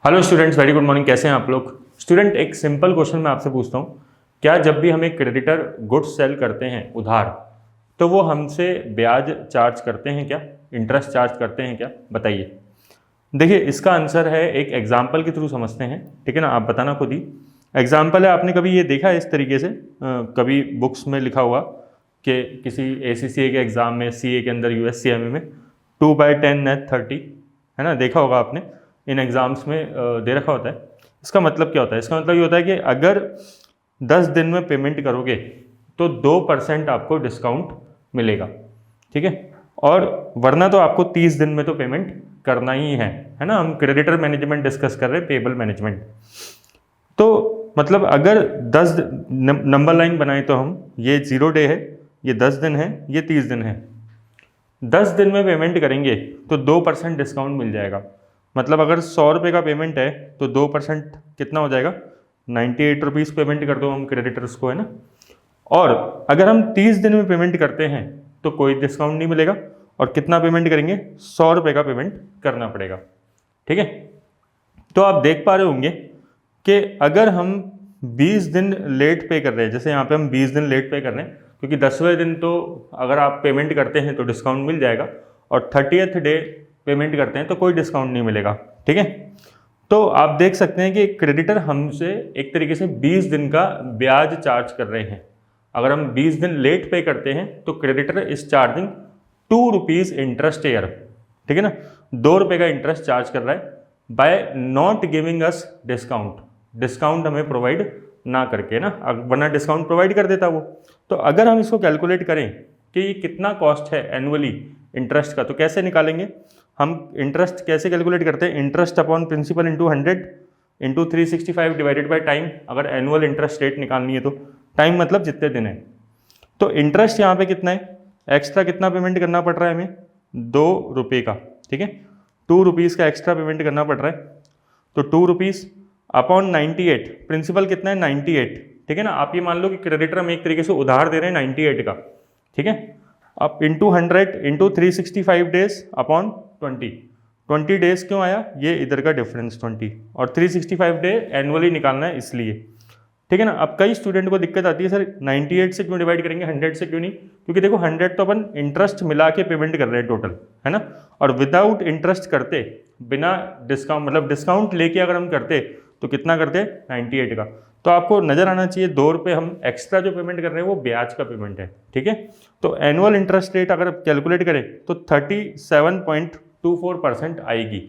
Hello students, very good morning. कैसे हैं आप लोग? स्टूडेंट, एक सिंपल क्वेश्चन मैं आपसे पूछता हूँ। क्या जब भी हम एक क्रेडिटर गुड्स सेल करते हैं उधार, तो वो हमसे ब्याज चार्ज करते हैं क्या? इंटरेस्ट चार्ज करते हैं क्या? बताइए। देखिए, इसका आंसर है, एक एग्जाम्पल के थ्रू समझते हैं। ठीक है ना, आप बताना खुद ही। एग्जाम्पल है, आपने कभी ये देखा है इस तरीके से कभी बुक्स में लिखा हुआ कि किसी ACCA के एग्जाम में, CA के अंदर, USCMA में 2/10 नेट 30, है ना, देखा होगा आपने। इन एग्ज़ाम्स में दे रखा होता है। इसका मतलब क्या होता है? इसका मतलब ये होता है कि अगर 10 दिन में पेमेंट करोगे तो 2% आपको डिस्काउंट मिलेगा। ठीक है, और वरना तो आपको 30 दिन में तो पेमेंट करना ही है ना। हम क्रेडिटर मैनेजमेंट डिस्कस कर रहे हैं, पेबल मैनेजमेंट। तो मतलब अगर 10 नंबर लाइन बनाए तो हम, ये 0 डे है, ये 10 दिन है, ये 30 दिन है। 10 दिन में पेमेंट करेंगे तो 2% डिस्काउंट मिल जाएगा। मतलब अगर 100 रुपये का पेमेंट है तो 2% कितना हो जाएगा? 98 रुपीज़ पेमेंट कर दो हम क्रेडिटर्स को, है ना। और अगर हम 30 दिन में पेमेंट करते हैं तो कोई डिस्काउंट नहीं मिलेगा। और कितना पेमेंट करेंगे? 100 रुपये का पेमेंट करना पड़ेगा। ठीक है, तो आप देख पा रहे होंगे कि अगर हम 20 दिन लेट पे कर रहे हैं, जैसे यहाँ पे हम 20 दिन लेट पे कर रहे हैं, क्योंकि 10वें दिन तो अगर आप पेमेंट करते हैं तो डिस्काउंट मिल जाएगा, और 30th डे पेमेंट करते हैं तो कोई डिस्काउंट नहीं मिलेगा। ठीक है, तो आप देख सकते हैं कि क्रेडिटर हमसे एक तरीके से 20 दिन का ब्याज चार्ज कर रहे हैं। अगर हम 20 दिन लेट पे करते हैं तो creditor is charging 2 rupees interest year. ठीक है ना, 2 रुपये का इंटरेस्ट चार्ज कर रहा है by not giving us discount. Discount हमें प्रोवाइड ना करके ना, वरना डिस्काउंट प्रोवाइड कर देता वो। तो अगर हम इसको कैलकुलेट करें कि ये कितना कॉस्ट है एनुअली इंटरेस्ट का, तो कैसे निकालेंगे हम? इंटरेस्ट कैसे कैलकुलेट करते हैं? Interest upon principal into 100 into 365 divided by time. अगर एनुअल इंटरेस्ट रेट निकालनी है तो टाइम मतलब जितने दिन है। तो इंटरेस्ट यहाँ पे कितना है? एक्स्ट्रा कितना पेमेंट करना पड़ रहा है हमें? 2 रुपये का। ठीक है, 2 रुपीज़ का एक्स्ट्रा पेमेंट करना पड़ रहा है। तो 2 रुपीज़ अपॉन 98, प्रिंसिपल कितना है? 98। ठीक है ना, आप ये मान लो कि क्रेडिटर हम एक तरीके से उधार दे रहे हैं 98 का। ठीक है, अब into 100 into 365 days upon 20 days क्यों आया? ये इधर का डिफरेंस 20, और 365 डे एनुअली निकालना है इसलिए। ठीक है ना। अब कई स्टूडेंट को दिक्कत आती है, सर 98 से क्यों डिवाइड करेंगे, 100 से क्यों नहीं? क्योंकि देखो 100 तो अपन इंटरेस्ट मिला के पेमेंट कर रहे हैं टोटल, है ना। और विदाउट इंटरेस्ट करते, बिना डिस्काउंट, मतलब डिस्काउंट लेके अगर हम करते तो कितना करते? 98 का। तो आपको नजर आना चाहिए 2 रुपये हम एक्स्ट्रा जो पेमेंट कर रहे हैं वो ब्याज का पेमेंट है। ठीक है, तो एनुअल इंटरेस्ट रेट अगर कैलकुलेट करें तो 37.24% आएगी।